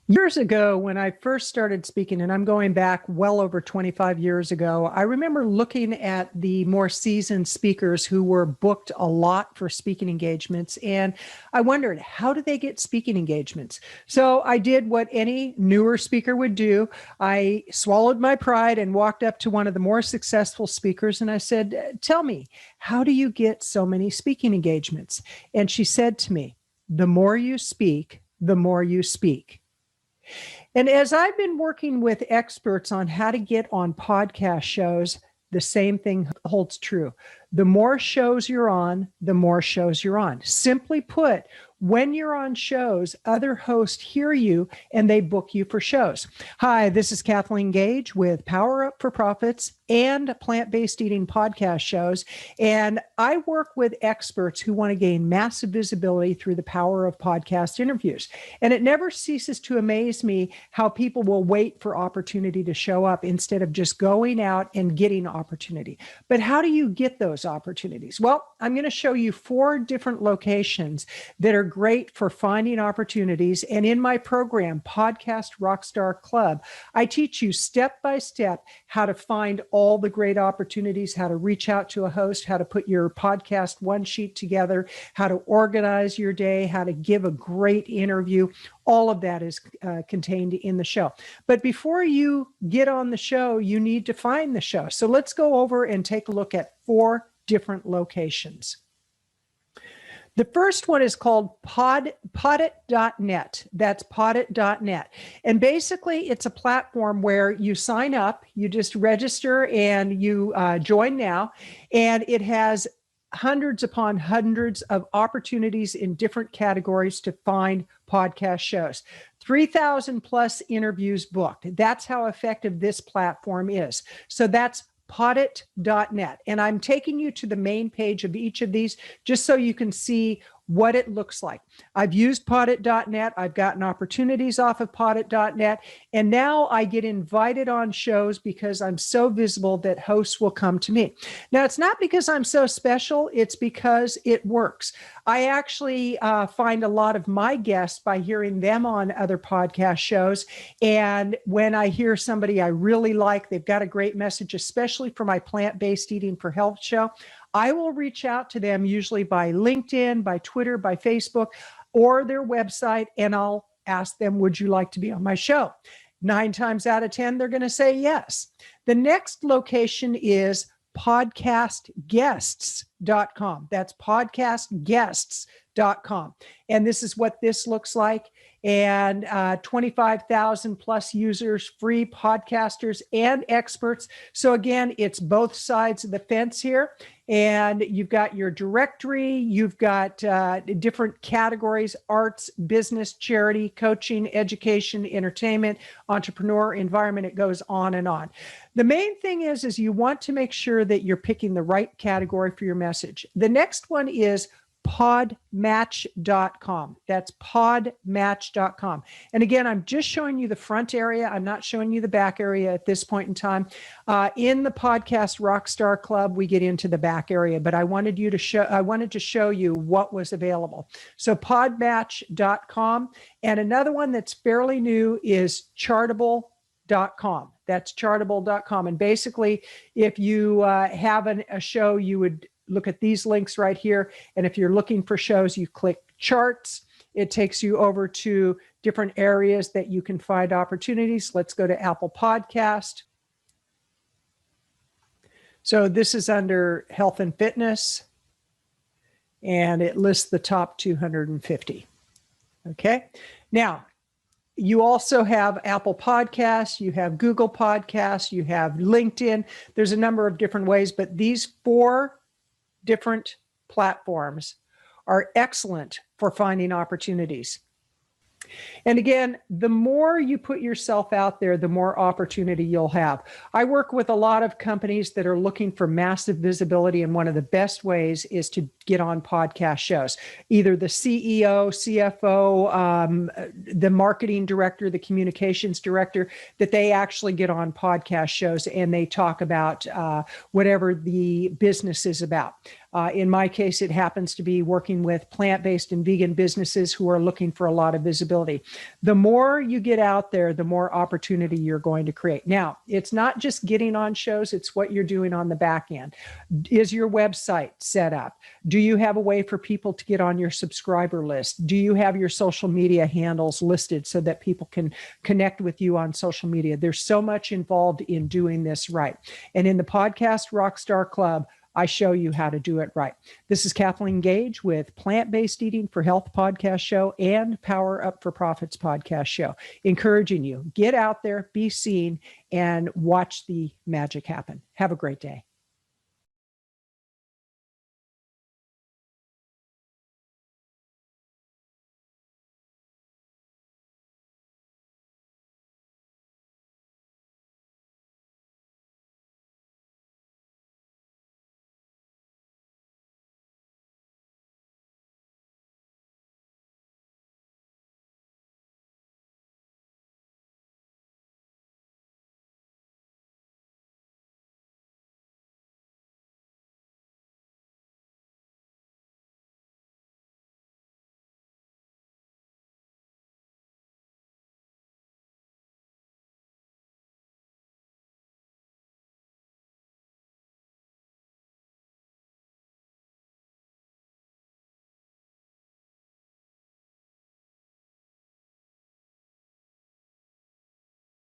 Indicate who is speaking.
Speaker 1: Years ago, when I first started speaking, and I'm going back well over 25 years ago, I remember looking at the more seasoned speakers who were booked a lot for speaking engagements. And I wondered, how do they get speaking engagements? So I did what any newer speaker would do. I swallowed my pride and walked up to one of the more successful speakers. And I said, tell me, how do you get so many speaking engagements? And she said to me, the more you speak, the more you speak. And as I've been working with experts on how to get on podcast shows, the same thing holds true. The more shows you're on, the more shows you're on. Simply put, when you're on shows, other hosts hear you and they book you for shows. Hi, this is Kathleen Gage with Power Up for Profits and Plant-Based Eating podcast shows. And I work with experts who want to gain massive visibility through the power of podcast interviews. And it never ceases to amaze me how people will wait for opportunity to show up instead of just going out and getting opportunity. But how do you get those opportunities? Well, I'm going to show you 4 different locations that are great for finding opportunities. And in my program, Podcast Rockstar Club, I teach you step by step how to find all the great opportunities, how to reach out to a host, how to put your podcast one sheet together, how to organize your day, how to give a great interview. All of that is contained in the show. But before you get on the show, you need to find the show. So let's go over and take a look at 4 different locations. The first one is called Podit.net. That's Podit.net. And basically, it's a platform where you sign up, you just register, and you join now. And it has hundreds upon hundreds of opportunities in different categories to find podcast shows. 3,000 plus interviews booked. That's how effective this platform is. So that's Podit.net. And I'm taking you to the main page of each of these just so you can see what it looks like. I've used Podit.net. I've gotten opportunities off of Podit.net. And now I get invited on shows because I'm so visible that hosts will come to me. Now, it's not because I'm so special. It's because it works. I actually find a lot of my guests by hearing them on other podcast shows. And when I hear somebody I really like, they've got a great message, especially for my plant-based eating for health show, I will reach out to them usually by LinkedIn, by Twitter, by Facebook, or their website, and I'll ask them, would you like to be on my show? 9 times out of 10, they're going to say yes. The next location is podcastguests.com. That's podcastguests.com. And this is what this looks like. And 25,000 plus users, free podcasters and experts. So again, it's both sides of the fence here. And you've got your directory, you've got different categories: arts, business, charity, coaching, education, entertainment, entrepreneur, environment. It goes on and on. The main thing is you want to make sure that you're picking the right category for your message. The next one is Podmatch.com. That's Podmatch.com. And again, I'm just showing you the front area. I'm not showing you the back area at this point in time. In the Podcast Rockstar Club, we get into the back area, but I wanted to show you what was available. So Podmatch.com. And another one that's fairly new is Chartable.com. That's Chartable.com. And basically, if you have a show, you would look at these links right here. And if you're looking for shows, you click charts. It takes you over to different areas that you can find opportunities. Let's go to Apple Podcast. So this is under health and fitness, and it lists the top 250. Okay. Now, you also have Apple Podcasts, you have Google Podcasts, you have LinkedIn. There's a number of different ways, but these 4 different platforms are excellent for finding opportunities. And again, the more you put yourself out there, the more opportunity you'll have. I work with a lot of companies that are looking for massive visibility, and one of the best ways is to get on podcast shows. Either the CEO, CFO, the marketing director, the communications director, that they actually get on podcast shows and they talk about whatever the business is about. In my case, it happens to be working with plant-based and vegan businesses who are looking for a lot of visibility. The more you get out there, the more opportunity you're going to create. Now, it's not just getting on shows, it's what you're doing on the back end. Is your website set up? Do you have a way for people to get on your subscriber list? Do you have your social media handles listed so that people can connect with you on social media? There's so much involved in doing this right. And in the Podcast Rockstar Club, I show you how to do it right. This is Kathleen Gage with Plant-Based Eating for Health podcast show and Power Up for Profits podcast show, encouraging you, get out there, be seen, and watch the magic happen. Have a great day.